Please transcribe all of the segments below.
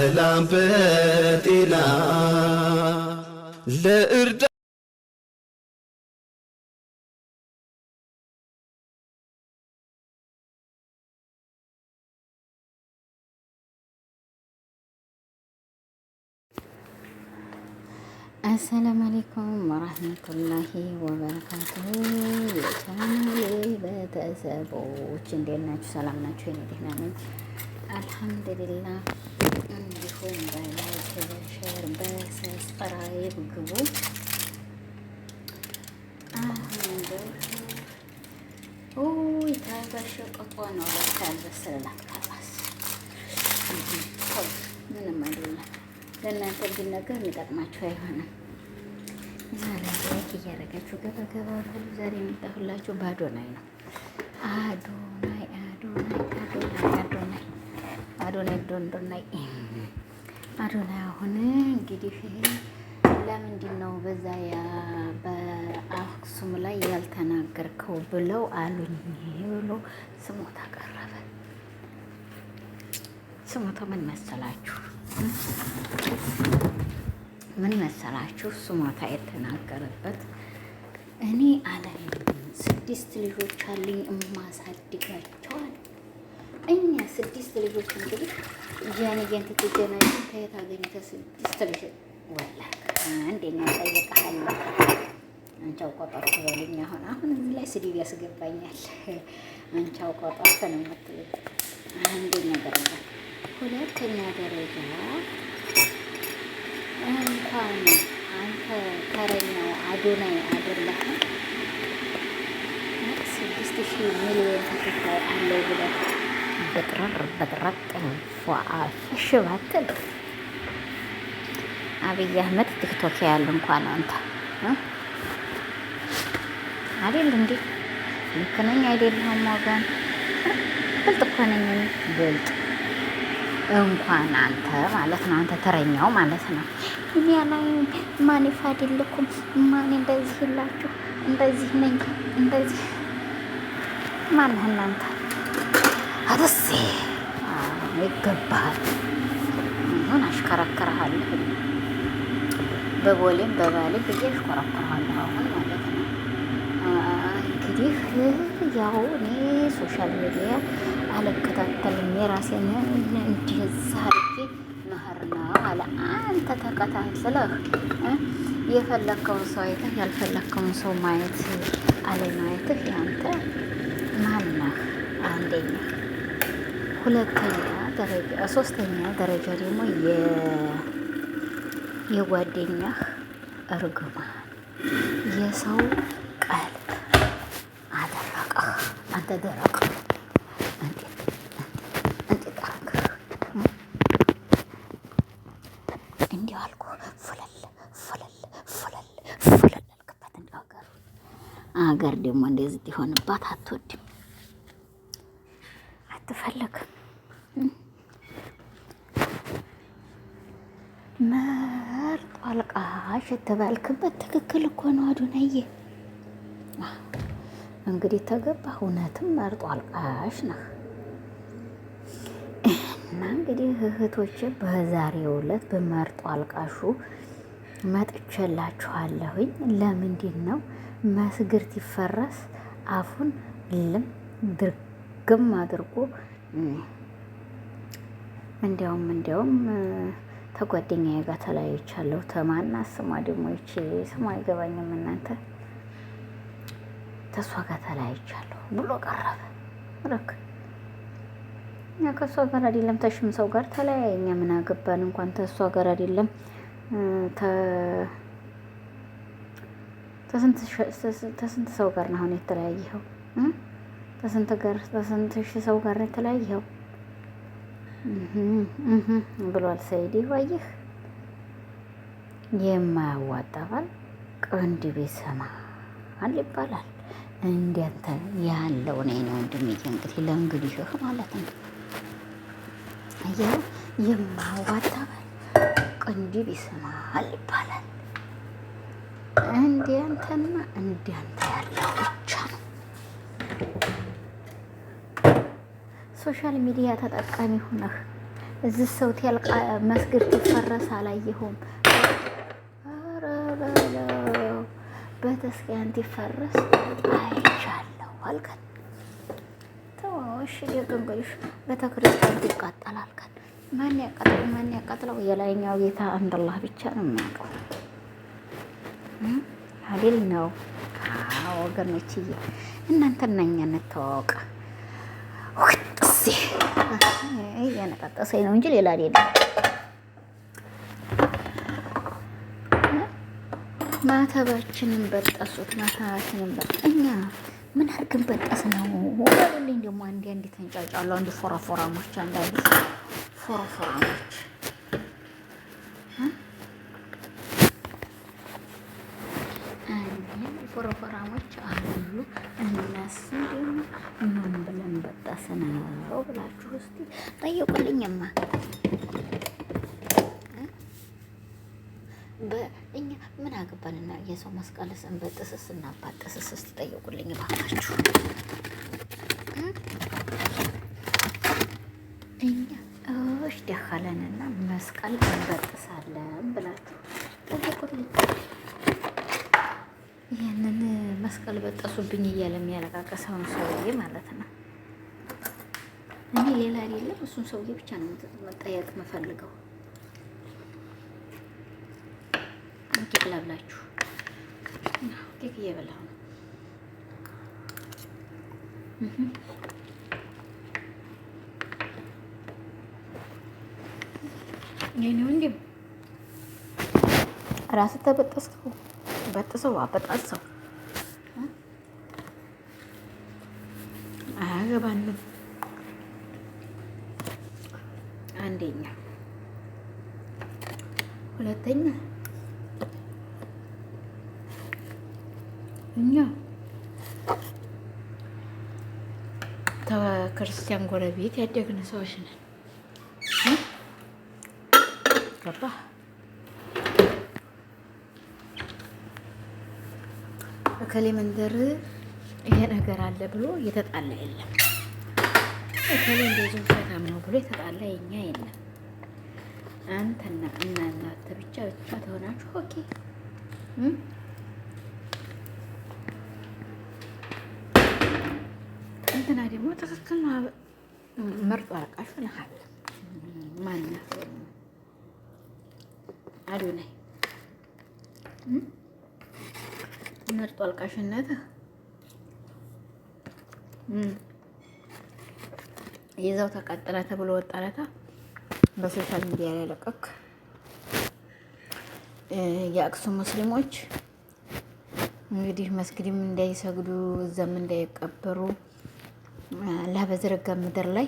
በሰላም በጤና ለእርዳ አሰላሙ አለይኩም ወራህመቱላሂ ወበረካቱሁ። የቻናሌ ቤተሰቦች እንዴት ናችሁ? ሰላም ናችሁ? እኔ ደህና ነኝ አልሐምዱሊላህ። እንዲሁም በላይክ በሸር በሰብስክራይብ ግቡ። አሁን ተበሸቀጦ ነው ለካልበሰላት ካላስ ምንም አይደለም። ለእናንተ እንዲነገር የሚጠቅማችሁ አይሆንም። ዛሬ ላይክ እያደረጋችሁ ገባ ገባ ሁሉ ዛሬ የመጣሁላችሁ በአዶናይ ነው። አዶናይ አሁን እንግዲህ ለምንድን ነው በዛ በአክሱም ላይ ያልተናገርከው ብለው አሉኝ ብሎ ስሞታ ቀረበ። ስሞታ ምን መሰላችሁ? ስሞታ የተናገረበት እኔ አለም 6 ልጆች አሉኝ እማሳድጋቸዋል። እኛ 6 ልጆች እንግዲህ ጃንየን ትትጀናጅን ከየት አገኘተ 6 ልጅ ወላ አንደኛ ጠይቀሃለሁ። አንቻው ቆጠርኩ በልኝ። አሁን እዚህ ላይ ስድብ ያስገባኛል። አንቻው ቆጠርኩ ነው የምትለኝ። አንደኛ ደረጃ፣ ሁለተኛ ደረጃ እንኳን አንተ ተረኛው አዶናይ አይደለህም 6,000 ሚሊዮን ተከታይ አለው ብለህ በጥረጥ ፏአሽ ባትል አብይ አህመድ ቲክቶክ ያለ እንኳን አንተ አይደል እንዴ? ልክ ነኝ አይደለህም? ወገን ብልጥ እኮ ነኝ ብልጥ እንኳን አንተ ማለት ነው። አንተ ተረኛው ማለት ነው። እኔ ላይ ማን ይፋድልኩም ማን እንደዚህ ይላችሁ እንደዚህ ነኝ እንደዚህ ማን እናንተ አደስ ይገባል። ምን አሽከረከረሃለሁ በቦሌም በባሌም እያሽከረከረሃለሁ አሁን ማለት ነው። እንግዲህ ያው እኔ ሶሻል ሚዲያ አልከታተልም። የራሴን እንደዛ አድርጌ መህር ነው አለ። አንተ ተከታትለህ የፈለከውን ሰው አይተህ ያልፈለከውን ሰው ማየት አለማየትህ ያንተ ማነህ? አንደኛ። ሁለተኛ ደረጃ፣ ሶስተኛ ደረጃ ደግሞ የጓደኛህ እርግማን የሰው ቀልብ አደረቀህ። አንተ ደረቅ እንዲያው አልኩ ፍለል አልክበት። እንዲያው አገር ደግሞ እንደዚህ ይሆንባት አትወድም፣ አትፈልግም። መርጦ አልቃሽ የተባልክበት ትክክል እኮ ነው አዶናዬ። እንግዲህ ተገባህ። እውነትም መርጦ አልቃሽ ነህ። እና እንግዲህ እህቶቼ በዛሬው ዕለት በመርጦ አልቃሹ መጥቼላችኋለሁኝ። ለምንድን ነው መስግርት ይፈረስ አፉን ልም ድርግም አድርጎ እንዲያውም ተጓደኛዬ ጋር ተለያይቻለሁ። ተማና ስሟ ደግሞ ይቺ ስሟ አይገባኝም እናንተ ተሷ ጋር ተለያይቻለሁ ብሎ ቀረበ። ረክ እኛ ከሷ ጋር አይደለም ተሽም ሰው ጋር ተለያየኛ ምን አገባን? እንኳን ተሷ ጋር አይደለም ተስንት ሰው ጋር ነው አሁን የተለያየኸው? ተስንት ሺህ ሰው ጋር ነው የተለያየኸው ብሏል ሰይዲ። ዋይህ የማያዋጣ ባል ቅንድብ ይሰማል ይባላል። እንዲያንተ ያለው ነው ወንድምዬ። እንግዲህ ለእንግዲህ ማለት ነው የማያዋጣ ባል ቅንድብ ይሰማል ይባላል። እንዲያንተና እንዲያንተ ያለው ብቻ ነው። ሶሻል ሚዲያ ተጠቃሚ ሆነህ እዚህ ሰው ቴልቃ መስጊድ ትፈረስ አላየሁም። ኧረ በለው ቤተክርስቲያን ትፈረስ አይቻለሁ አልከን። ተወው እሺ እንግዲህ ቤተክርስቲያን ይቃጠላል አልከን። ማን ያቃጥለው? የላይኛው ጌታ አንድ አላህ ብቻ ነው የሚያውቀው አይደል ነው። ወገኖችዬ እናንተ እና እኛ እንተዋወቅ። ወጥሴ እያነቃቀሰኝ ነው እንጂ ሌላ አይደለም። ማተባችንን በጠሱት። ማተባችንን እኛ ምን አድርገን በጠስ ነው ወለልኝ። ደግሞ አንዴ ተንጫጫሉ። አንዱ ፎራፎራሞች፣ አንዳንዱ ፎራፎራሞች ፎረፎራሞች አሉ። እነሱ ደግሞ ምን ብለን በጠስነው ብላችሁ እስቲ ጠይቁልኝማ። በእኛ ምን አገባንና የሰው መስቀልስ እንበጥስስ እና ባጥስስ እስቲ ጠይቁልኝ ባካችሁ። እኛ እሽ ደኸለንና መስቀል እንበጥሳለን ብላችሁ ጠይቁልኝ። ይህንን መስቀል በጠሱብኝ እያለ የሚያለቃቀሰውን ሰውዬ ማለት ነው። እኔ ሌላ አይደለም እሱን ሰውዬ ብቻ ነው መጠየቅ የምፈልገው። ኬክ ላብላችሁ። ኬክ እየበላሁ ነው። ይሄኔው እንዴ ራስህ ተበጠስከው? በጥሰው አበጣሰው አያገባንም። አንደኛ፣ ሁለተኛ እኛ ከክርስቲያን ጎረቤት ያደግን ሰዎች ነን። ገባህ? እከሌ መንደር ይሄ ነገር አለ ብሎ የተጣላ የለም። እከሌ እንደዚህ ሰላም ነው ብሎ የተጣላ የኛ የለም። አንተና እናንተ ብቻ ተሆናችሁ ኦኬ። እንትና ደግሞ ትክክል ነው። መርጦ አለቃሽ ነሃል። ማናት አዶናይ መርጦ አልቃሽነትህ ይዘው ተቃጠለ ተብሎ ወጣለታ በሶሻል ሚዲያ ላይ ለቀቅ። የአክሱም ሙስሊሞች እንግዲህ መስጊድም እንዳይሰግዱ እዛም እንዳይቀበሩ አላህ በዘረጋ ምድር ላይ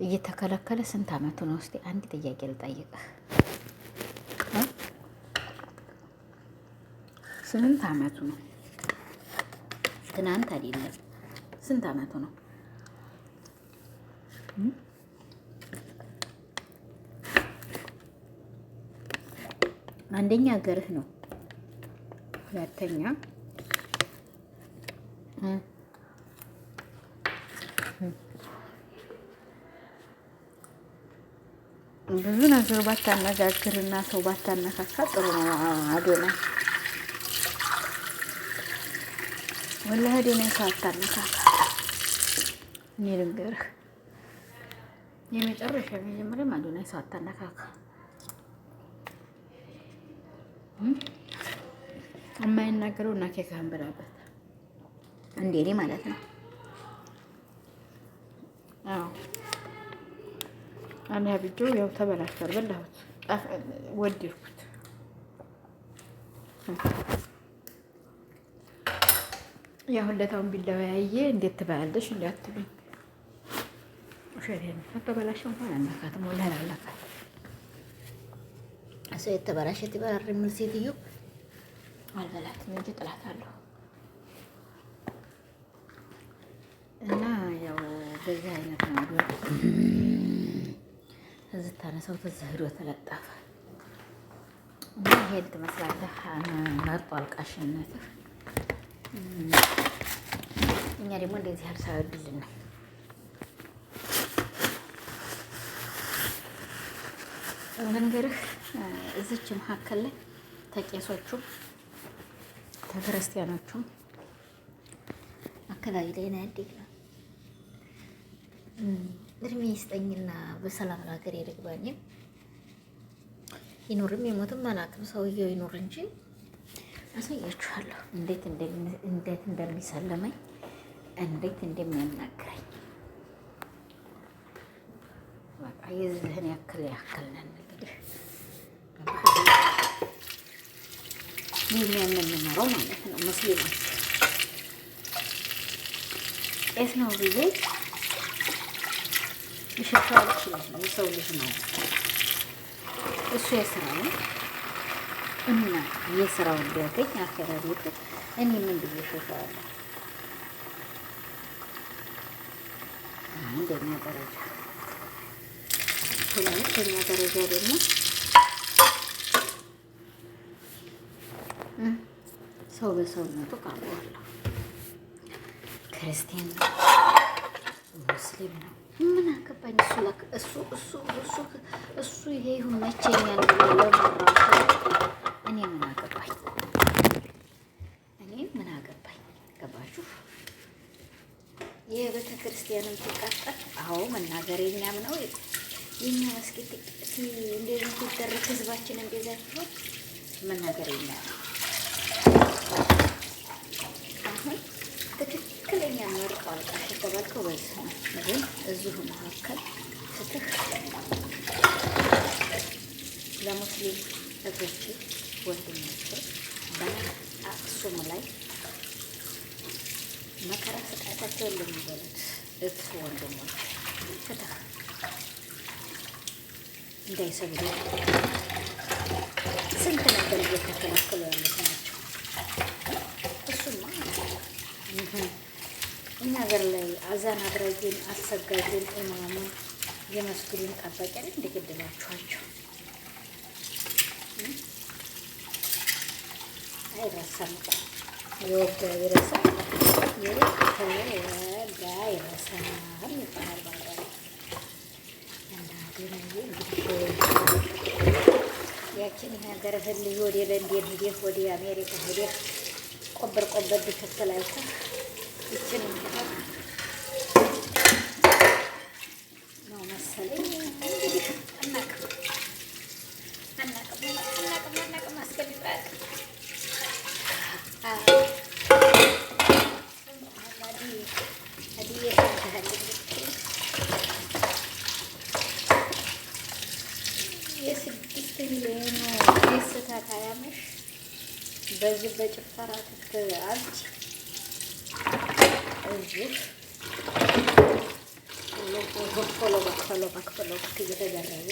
እየተከለከለ ስንት አመቱ ነው? እስቲ አንድ ጥያቄ ልጠይቅህ። ስንት አመቱ ነው? ትናንት አይደለም። ስንት አመቱ ነው? አንደኛ ሀገርህ ነው። ሁለተኛ ብዙ ነገር ባታነጋግርና ሰው ባታነካካ ጥሩ ነው። አዶናይ ወላሂ አዶናይ ሰው አታነካካ። እኔ ልንገርህ የመጨረሻ የመጀመሪያም አዶናይ ሰው አታነካካ። የማይናገረው እና ኬክህን ብላበት እንዴ እኔ ማለት ነው። አዎ አና ቪዲዮ ያው ተበላሽቷል። በላሁት ወደድኩት። ያው ሁለታውን ቢለያየ እንዴት ትበያለሽ እንዳትሉኝ። ሸሪን ተበላሽው እንኳን አናካትም ወላ አላካት እሱ የተበላሸ ትበራር ምን ሴትዮ አልበላትም እንጂ ጥላታለሁ። እና ያው በዚህ አይነት ነው እዚህ ታነሳው ተዘህዶ ተለጣፈ እና ይሄን ትመስላለህ። መርጦ አልቃሽነትህ። እኛ ደግሞ እንደዚህ አልሳወድልን ነው ልንገርህ እዚች መካከል ላይ ተቄሶቹም ተክርስቲያኖቹም አካባቢ ላይ ነው ያደግነው። እድሜ ይስጠኝና በሰላም ለሀገር የልግባኝ ይኑርም የሞትም አላውቅም። ሰውየው ይኑር እንጂ አሳያችኋለሁ እንዴት እንደሚሰለመኝ እንዴት እንደሚያናግረኝ። በቃ የዚህን ያክል ነን እንግዲህ ይህን የምንኖረው ማለት ነው። ሙስሊሞች ቄስ ነው ብዬ የሸፋው ልጅ ነው፣ የሰው ልጅ ነው። እሱ የስራው እና የስራው እንዲያገኝ አከራሪቱ እኔ ምን ብዬ ሸፋዋለሁ? አንደኛ ደረጃ። ሁለተኛ ደረጃ ደግሞ ሰው በሰውነቱ ቀርቧለሁ። ክርስቲያን ነው፣ ሙስሊም ነው፣ ምን አገባኝ? እሱ ይሄ ይሁን መቼኛል እኔ ምን አገባኝ? ገባችሁ? የቤተ ክርስቲያንም ትቃጠል። አዎ መናገር የኛም ነው። የኛ መስጊድ እንደዚህ ሲደረግ ህዝባችን እንደዛ ሲሆን መናገር የኛ ነው። አሁን ትክክለኛ መርጦ አልቃሽ የተባልከው በዚህ ነው። ግን እዚሁ መካከል ፍትህ ለሙስሊም እህቶች ወንድሞች በአክሱም ላይ መከራ ስቃታቸውን ለሚበሉት እህት ወንድሞች ፍትህ እንዳይሰግዱ ስንት ነገር እየተከለከሉ ያሉት ናቸው። እሱማ እኛ ሀገር ላይ አዛን አድራጊን አሰጋጅን ኢማሙን የመስጊዱን ጠባቂ ላይ እንደገደላችኋቸው አይረሳም። የወጋ ይረሳል፣ የወጋ ይረሳል ይባላል ባገር። ያችን የሀገር ህል ወደ ለንደን ሂደህ ወደ አሜሪካ ሂደህ ቆበር ብትል አይተህ ይችን ነው መሰለኝ እንግዲህ አናቅም አስገልጣል የ6 ሚሊዮኑ ደስታ ታያመሽ በዚህ በጭፈራ ትክክል አንቺ እዚህ በክፈሎ እየተደረገ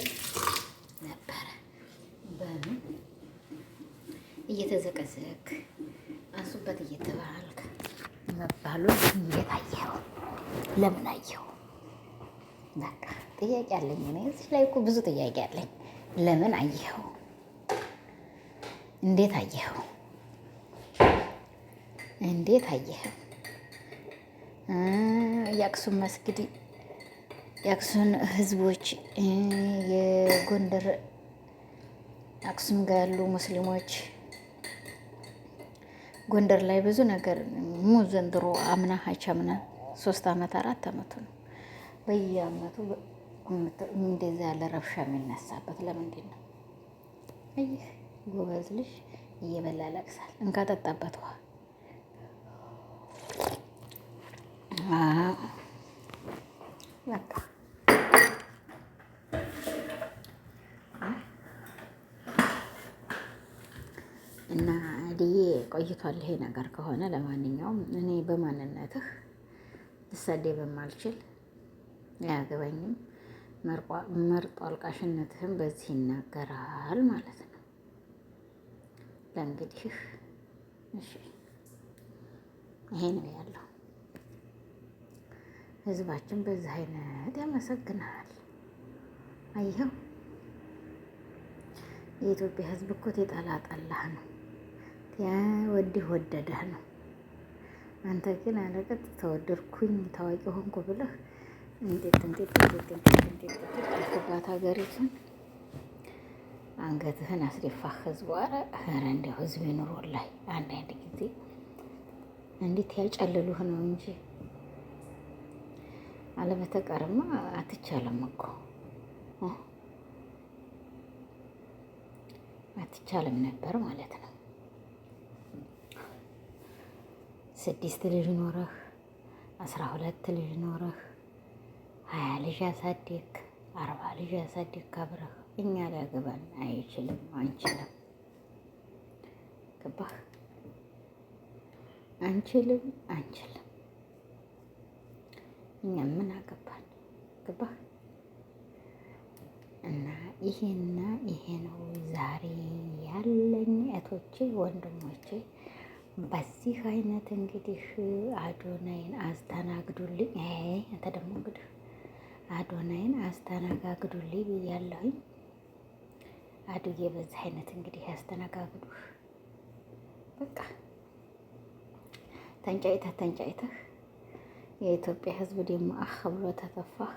ነበረ። በምን እየተዘቀዘቅ አንሱበት እየተባልክ መባሉን እንዴት አየኸው? ለምን አየኸው? በቃ ጥያቄ አለኝ እኔ እዚህ ላይ እኮ ብዙ ጥያቄ አለኝ። ለምን አየኸው? እንዴት አየኸው? የአክሱም መስጊድ የአክሱም ህዝቦች የጎንደር አክሱም ጋር ያሉ ሙስሊሞች ጎንደር ላይ ብዙ ነገር ዘንድሮ አምና ሀቻምና 3 ዓመት 4 ዓመቱ ነው። በየአመቱ እንደዛ ያለ ረብሻ የሚነሳበት ለምንድን ነው? ይህ ጎበዝ ልጅ እየበላ ለቅሳል። እንካ ጠጣበት ውሃ። በቃ እና ልዬ ቆይቷል ይሄ ነገር ከሆነ። ለማንኛውም እኔ በማንነትህ ልሳደብ በማልችል አያገባኝም። መርጦ አልቃሽነትህም በዚህ ይናገራል ማለት ነው። ለእንግዲህ እሺ ይሄ ነው ያለው። ህዝባችን በዚህ አይነት ያመሰግናል። አየኸው የኢትዮጵያ ህዝብ እኮ የጠላህ ነው፣ ወዲህ ወደደህ ነው። አንተ ግን አለቀጥ ተወደድኩኝ ታዋቂ ሆንኩ ብለህ እንዴት አልክባት ሀገሪቱን። አንገትህን አስደፋህ ህዝቡ። ኧረ እንደው ህዝብ ይኑር ላይ አንዳንድ ጊዜ እንዴት ያጨልሉህ ነው እንጂ አለበተቀርማ አትቻለም እኮ አትቻልም ነበር ማለት ነው። 6 ልጅ ኖረህ 12 ልጅ ኖረህ 20 ልጅ ያሳደግክ 40 ልጅ ያሳደግክ አብረህ እኛ ሊያገባን አይችልም አንችልም። ገባህ? አንችልም። እኛ ምን አገባን? ገባህ? እና ይሄና ይሄ ነው ዛሬ ያለኝ እህቶቼ ወንድሞቼ። በዚህ አይነት እንግዲህ አዶናይን አስተናግዱልኝ። አንተ ደግሞ እንግዲህ አዶናይን አስተናጋግዱልኝ ብያለሁኝ። አዱዬ በዚህ አይነት እንግዲህ ያስተናጋግዱህ። በቃ ተንጫይተህ የኢትዮጵያ ሕዝብ ደግሞ ብሎ ተተፋህ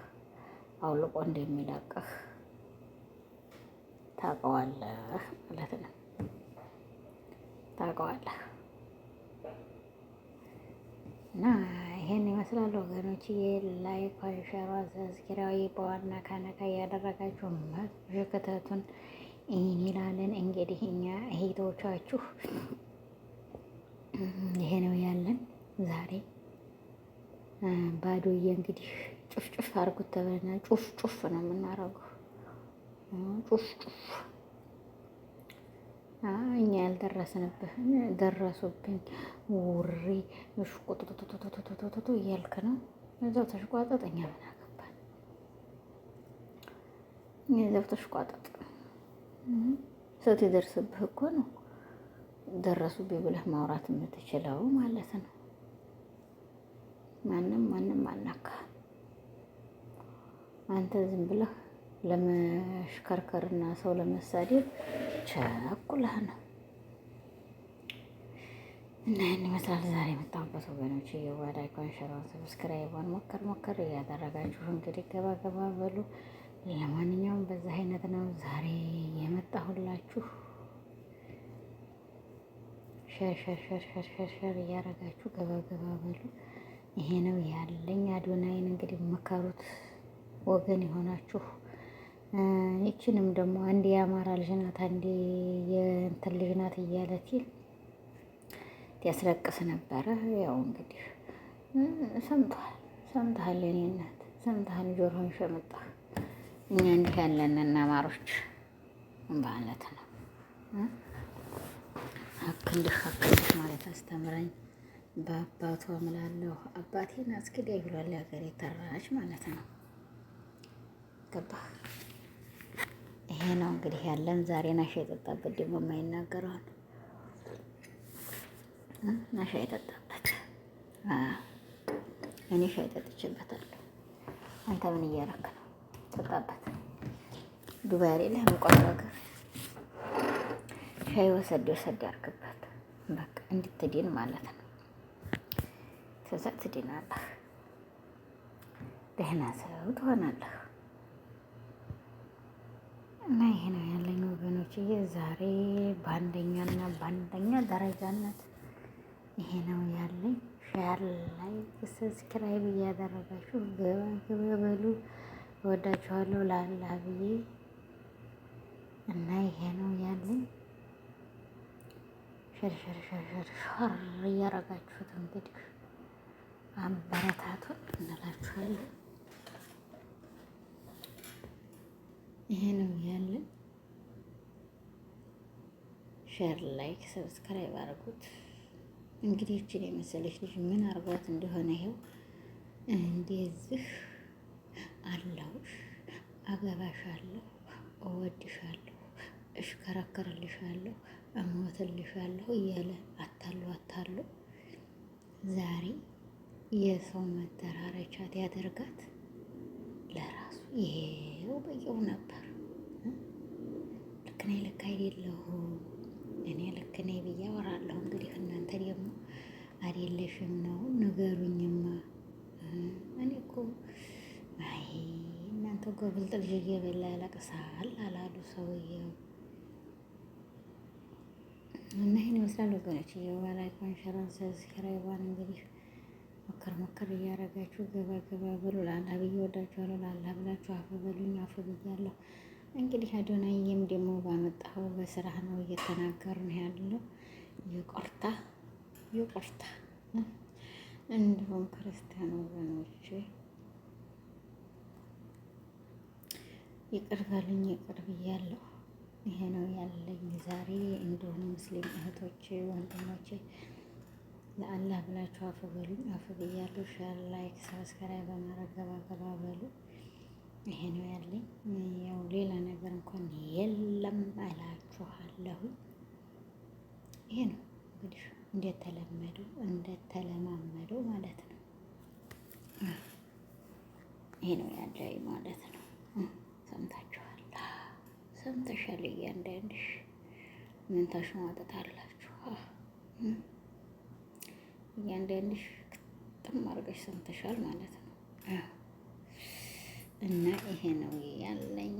አውልቆ እንደሚለቅህ ታውቀዋለህ ማለት ነው። ታውቀዋለህ። እና ይሄን ይመስላል ወገኖች። ላይክ ሸራ ሰብስክራይብ በዋና ካነካ እያደረጋችሁ መከታተሉን እንላለን። እንግዲህ እኛ እህቶቻችሁ ይሄ ነው ያለን ዛሬ። ባዶዬ እንግዲህ ጩፍ አድርጉት ተብለናል። ጩፍ ነው የምናደርገው። ጩፍ እኛ ያልደረስንብህን ደረሱብኝ ውሪ እሽቁጥጡጡጡጡጡጡ እያልክ ነው። እዛው ተሽቋጠጥ። እኛ ምን አገባን? እኛ እዛው ተሽቋጠጥ። ስትደርስብህ እኮ ነው ደረሱብኝ ብለህ ማውራት የምትችለው ማለት ነው። ማንም አናካ። አንተ ዝም ብለህ ለመሽከርከርና ሰው ለመሳደብ ቸኩለህ ነው። እና ይህን ይመስላል ዛሬ የመጣሁበት ወገኖች። እየዋዳይ ኮንሸራን ሰብስክራይቧን ሞከር እያደረጋችሁ እንግዲህ ገባ በሉ። ለማንኛውም በዛ አይነት ነው ዛሬ የመጣሁላችሁ። ሸር እያደረጋችሁ ገባ በሉ። ይሄ ነው ያለኝ። አዶናይን እንግዲህ መከሩት ወገን የሆናችሁ። ይችንም ደግሞ አንዴ የአማራ ልጅ ናት አንዴ የእንትን ልጅ ናት እያለት ያስለቅስ ነበረ። ያው እንግዲህ ሰምተሃል የኔ እናት ሰምተሃል። ጆሮህን ሸመጣህ። እኛ እንዲህ ያለንን አማሮች ማለት ነው። አክልህ ማለት አስተምረኝ በአባቱ አምላለሁ። አባቴን አስክዳይ ብሏል የሀገሬ ተራች ማለት ነው። ገባህ? ይሄ ነው እንግዲህ ያለን ዛሬ። ናሻ የጠጣበት ደግሞ የማይናገረዋል። ናሻ የጠጣበት እኔ ሻይ ጠጥቼበታለሁ። አንተ ምን እያረክ ነው? ጠጣበት። ዱባይ አይደለ ሙቀት ነገር ሻይ ወሰድ ያርክበት። በቃ እንድትድን ማለት ነው። ከዛ ትድናለህ፣ ደህና ሰው ትሆናለህ። እና ይሄ ነው ያለኝ ወገኖች። ዛሬ በአንደኛ ደረጃነት ይሄ ነው ያለኝ። ሼር ላይክ ሰብስክራይብ እያደረጋችሁ ገባ በሉ። እወዳችኋለሁ ለአላህ ብዬ። እና ይሄ ነው ያለኝ። ሸር እያረጋችሁት እንግዲህ አበረታቱን እንላችኋለን። ይሄ ነው ያለን። ሼር ላይክ ሰብስክራይብ አድርጉት። እንግዲህ እችን የመሰለች ልጅ ምን አርጓት እንደሆነ ይሄው እንደዚህ አለሁሽ፣ አገባሻለሁ፣ እወድሻለሁ፣ እሽከረከርልሻለሁ፣ እሞትልሻለሁ እያለ አታሎ ዛሬ የሰው መደራረቻት ያደርጋት ለራሱ ይሄው በየው ነበር። ልክ ነኝ ልክ አይደለሁም እኔ ልክ ነኝ ብዬ አወራለሁ። እንግዲህ እናንተ ደግሞ አይደለሽም ነው ንገሩኝማ። እኔ እኮ አይ እናንተ ጎብልጥ ልጅ እየበላ ያለቅሳል አላሉ ሰውየው። እና ይሄን ይመስላል ወገኖች። የዋላይ ኮንፈረንስ ሰብስክራይባን እንግዲህ ሞከር እያደረጋችሁ ገባ ብሉ። ለአላህ ብዬ ወዳችኋለሁ። ለአላህ ብላችሁ አፍ በሉኝ። አፍ ብያለሁ። እንግዲህ አዶናይም ደግሞ ባመጣው በስራህ ነው እየተናገርን ያለው። ይቆርታ እንዲሁም ክርስቲያን ወገኖች ይቅር በሉኝ፣ ይቅር ብያለሁ። ይሄ ነው ያለኝ ዛሬ። እንዲሁም ሙስሊም እህቶቼ ወንድሞቼ ለአላህ ብላችሁ አፍ በሉኝ። አፍ ብያለሁ። ሼር፣ ላይክ፣ ሰብስክራይብ በማድረግ ገባ በሉ። ይሄ ነው ያለኝ። ያው ሌላ ነገር እንኳን የለም እላችኋለሁ። ይሄ ነው እንግዲህ እንደተለማመደው ማለት ነው። ይሄ ነው ያለኝ ማለት ነው። ሰምታችኋል፣ ሰምተሻል። እያንዳንድሽ ምን ታሽሟጥጣላችሁ? እያንዳንድሽ ግጥም አድርገሽ ሰምተሻል ማለት ነው። እና ይሄ ነው ያለኝ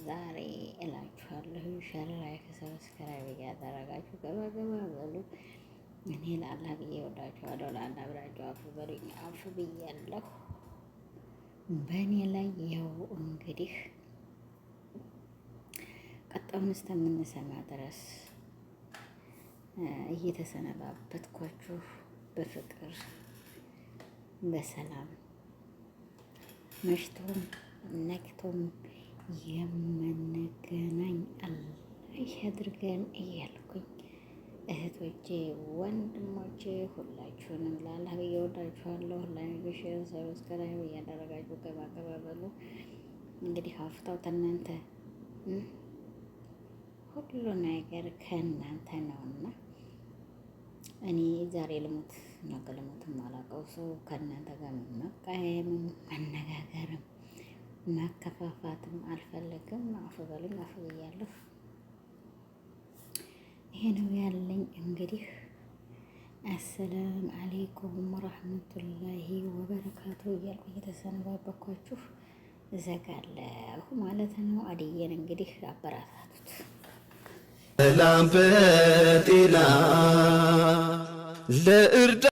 ዛሬ እላችኋለሁ። ሸር፣ ላይክ፣ ሰብስክራይብ እያደረጋችሁ ገባ በሉ። እኔ ለአላህ ብዬ ወዳችኋለሁ። ለአላህ ብላችሁ አፍ በሉኝ። አፍ ብያለሁ። በእኔ ላይ ያው እንግዲህ ቀጣውን እስከምንሰማ ድረስ እየተሰነባበትኳችሁ በፍቅር በሰላም መሽቶም ነግቶም የምንገናኝ አላህ ያድርገን እያልኩኝ እህቶቼ ወንድሞቼ ሁላችሁንም ለአላህ ብዬ ወዳችኋለሁ። ላይክ፣ ሼር፣ ሰብስክራይብ እያደረጋችሁ ገባ በሉ። እንግዲህ አፍታው ከእናንተ ሁሉ ነገር ከእናንተ ነውና እኔ ዛሬ ልሙት ነገ ልሙት የማላውቀው ሰው ከእናንተ ጋር መቃየምም መነጋገርም መከፋፋትም አልፈልግም። አፍ በሉኝ። አፍ ብያለሁ። ይሄ ነው ያለኝ እንግዲህ። አሰላም አሌይኩም ወረህመቱላሂ ወበረካቱ እያልኩ እየተሰነባበኳችሁ እዘጋለሁ ማለት ነው። አድዬን እንግዲህ አበራታቱት። ሰላም በጤና ለእርዳ